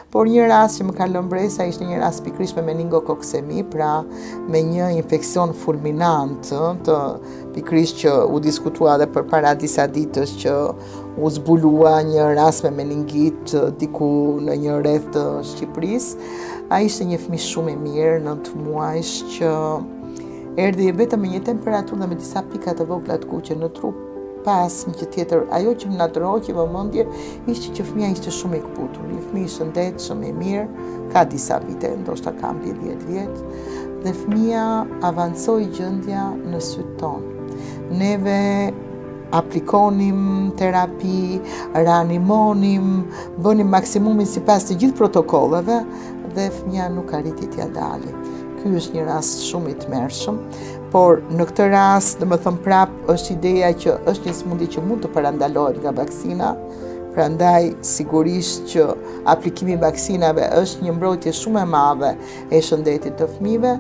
Por një rast që më ka lënë bresa ishte një rast pikërisht me meningokoksemi, pra me një infekcion fulminant, pikërisht që u diskutua edhe përpara disa ditësh që u zbulua një rast me meningit diku në një rreth të Shqipërisë. Ai ishte një fëmijë shumë i mirë, 9 muajsh, që erdhi vetëm me një temperaturë dhe me disa pika të vogla të kuqe në trup. Pas një që tjetër, ajo që më natërhoqi vëmendje ishte që fëmia ishte shumë i kputur, një fëmijë i shëndetshëm, i mirë, ka disa vite, ndoshta ka mbi 10 vjet, dhe fëmia avancoi gjendja në sytë tonë. Neve aplikonim terapi, reanimonim, bënim maksimumin sipas të gjithë protokolleve dhe fëmia nuk arriti t'ja dalë. Ky është një rast shumë i tmerrshëm, por në këtë rast, domethënë prap është ideja që është një sëmundje që mund të parandalohet nga vaksina, prandaj sigurisht që aplikimi i vaksinave është një mbrojtje shumë e madhe e shëndetit të fëmijëve.